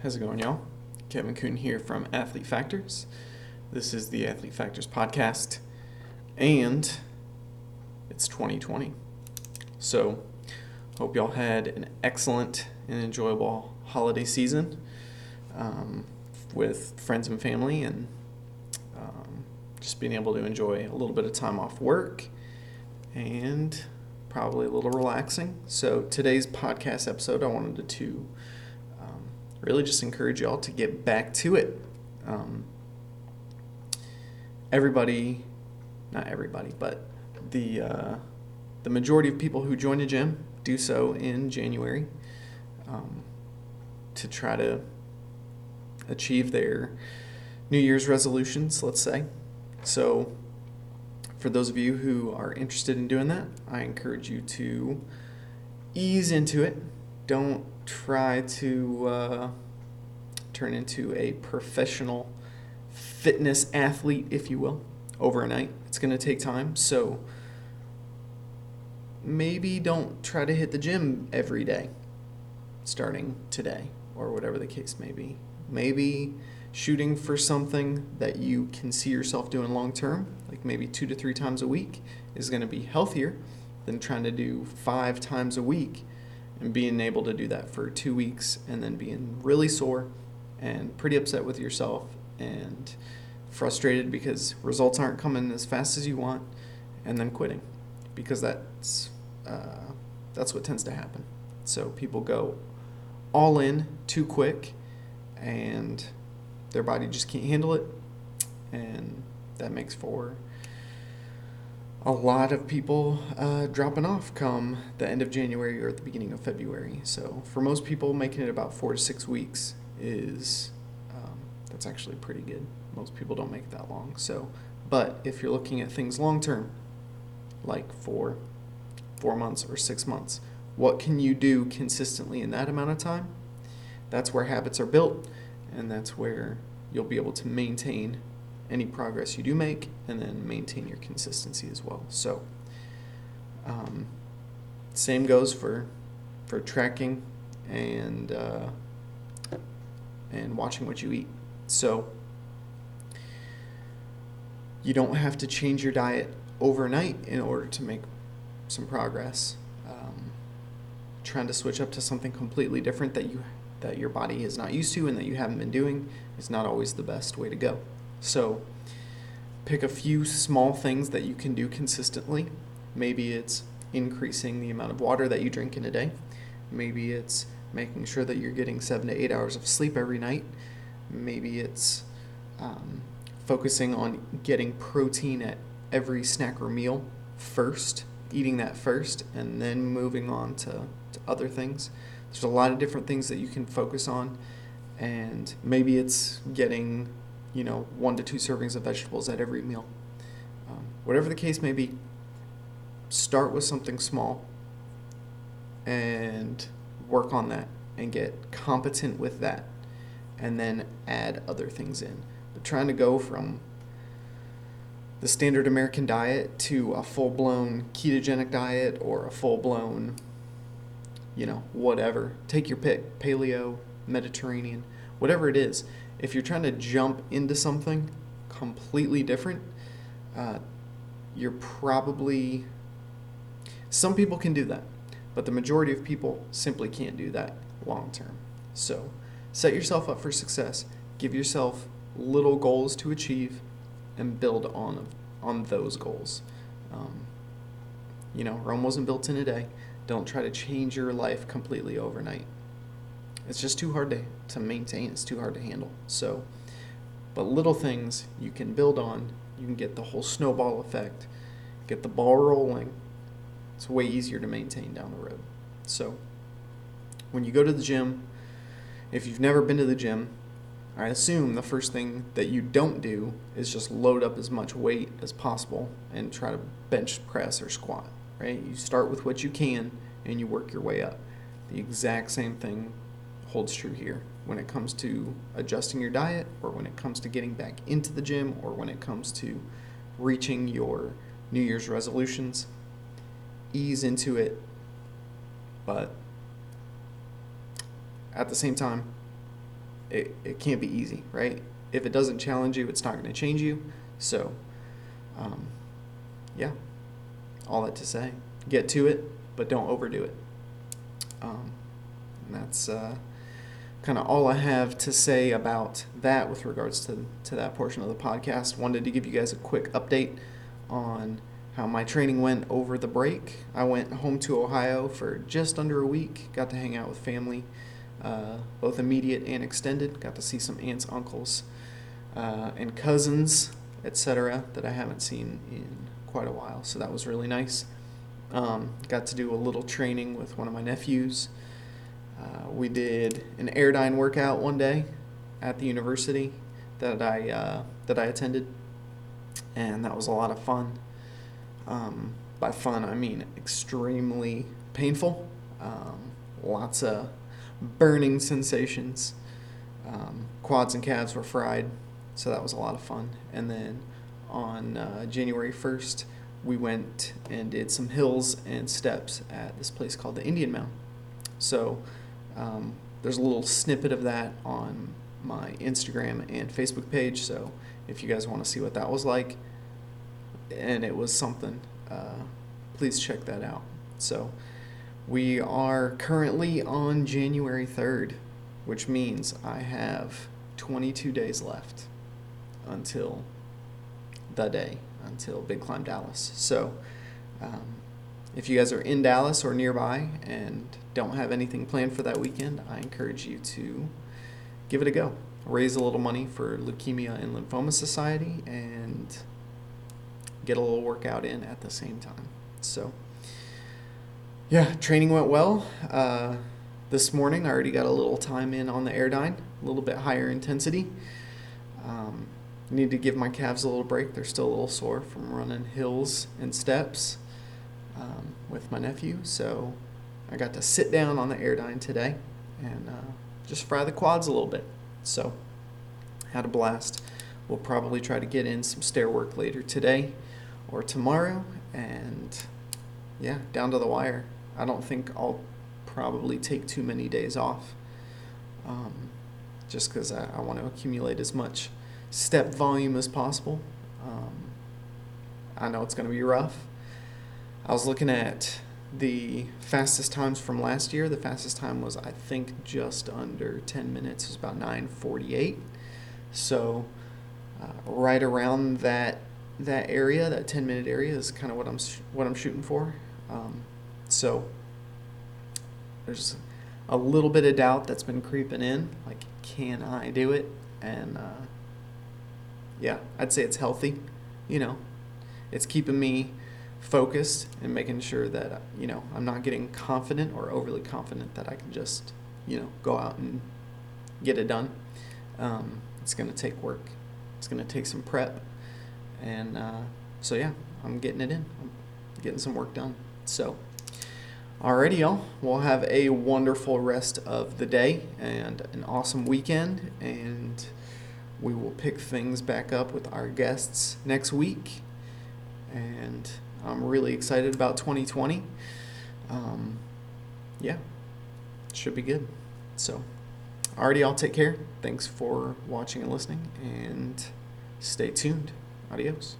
How's it going, y'all? Kevin Kuhn here from Athlete Factors. This is the Athlete Factors podcast, and it's 2020. So, hope y'all had an excellent and enjoyable holiday season with friends and family, and just being able to enjoy a little bit of time off work and probably a little relaxing. So, today's podcast episode, I wanted to really just encourage y'all to get back to it. Not everybody, but the majority of people who join a gym do so in January to try to achieve their New Year's resolutions, let's say. So for those of you who are interested in doing that, I encourage you to ease into it. Don't try to turn into a professional fitness athlete, if you will, overnight. It's going to take time, so maybe don't try to hit the gym every day starting today, or whatever the case may be. Maybe shooting for something that you can see yourself doing long term, like maybe 2 to 3 times a week, is going to be healthier than trying to do 5 times a week and being able to do that for 2 weeks and then being really sore and pretty upset with yourself and frustrated because results aren't coming as fast as you want, and then quitting, because that's what tends to happen. So people go all in too quick and their body just can't handle it, and that makes for a lot of people dropping off come the end of January or at the beginning of February. So for most people, making it about 4 to 6 weeks is that's actually pretty good. Most people don't make it that long. So, but if you're looking at things long term, like for 4 months or 6 months, what can you do consistently in that amount of time? That's where habits are built, and that's where you'll be able to maintain any progress you do make, and then maintain your consistency as well. So same goes for tracking and watching what you eat. So you don't have to change your diet overnight in order to make some progress. Trying to switch up to something completely different that your body is not used to and that you haven't been doing is not always the best way to go. So pick a few small things that you can do consistently. Maybe it's increasing the amount of water that you drink in a day. Maybe it's making sure that you're getting 7 to 8 hours of sleep every night. Maybe it's focusing on getting protein at every snack or meal first, eating that first, and then moving on to other things. There's a lot of different things that you can focus on, and maybe it's getting 1 to 2 servings of vegetables at every meal. Whatever the case may be, start with something small and work on that and get competent with that, and then add other things in. But trying to go from the standard American diet to a full-blown ketogenic diet or a full-blown, whatever, take your pick, paleo, Mediterranean, whatever it is. If you're trying to jump into something completely different, some people can do that, but the majority of people simply can't do that long term. So set yourself up for success. Give yourself little goals to achieve and build on those goals. Rome wasn't built in a day. Don't try to change your life completely overnight. It's just too hard to maintain. It's too hard to handle. So, but little things you can build on. You can get the whole snowball effect, get the ball rolling. It's way easier to maintain down the road. So when you go to the gym, if you've never been to the gym, I assume the first thing that you don't do is just load up as much weight as possible and try to bench press or squat, right? You start with what you can and you work your way up. The exact same thing holds true here when it comes to adjusting your diet, or when it comes to getting back into the gym, or when it comes to reaching your New Year's resolutions. Ease into it, but at the same time, it can't be easy, right? If it doesn't challenge you, it's not going to change you. So, um, yeah, all that to say, get to it, but don't overdo it. And that's kind of all I have to say about that with regards to that portion of the podcast. Wanted to give you guys a quick update on how my training went over the break. I went home to Ohio for just under a week, got to hang out with family, both immediate and extended, got to see some aunts, uncles, and cousins, etc., that I haven't seen in quite a while, so that was really nice. Got to do a little training with one of my nephews. We did an Airdyne workout one day at the university that I attended, and that was a lot of fun. By fun, I mean extremely painful. Lots of burning sensations. Quads and calves were fried, so that was a lot of fun. And then on January 1st, we went and did some hills and steps at this place called the Indian Mound. So there's a little snippet of that on my Instagram and Facebook page, so if you guys want to see what that was like, and it was something, please check that out. So we are currently on January 3rd, which means I have 22 days left until Big Climb Dallas. So if you guys are in Dallas or nearby and don't have anything planned for that weekend, I encourage you to give it a go. Raise a little money for Leukemia and Lymphoma Society and get a little workout in at the same time. So, yeah, training went well. This morning, I already got a little time in on the Airdyne, a little bit higher intensity. Need to give my calves a little break. They're still a little sore from running hills and steps with my nephew. So I got to sit down on the Airdyne today and just fry the quads a little bit. So had a blast. We'll probably try to get in some stair work later today or tomorrow, and yeah, down to the wire. I don't think I'll probably take too many days off, just because I want to accumulate as much step volume as possible. I know it's going to be rough. I was looking at the fastest times from last year. The fastest time was, I think, just under 10 minutes. It was about 9:48. So right around that area, that 10-minute area, is kind of what I'm shooting for. So there's a little bit of doubt that's been creeping in, like, can I do it? And yeah, I'd say it's healthy. It's keeping me focused and making sure that I'm not getting confident or overly confident that I can just go out and get it done. It's going to take work. It's going to take some prep, and so yeah, I'm getting it in. I'm getting some work done. So alrighty, y'all. We'll have a wonderful rest of the day and an awesome weekend, and we will pick things back up with our guests next week. And I'm really excited about 2020. Yeah, should be good. So, alrighty, y'all, take care. Thanks for watching and listening, and stay tuned. Adios.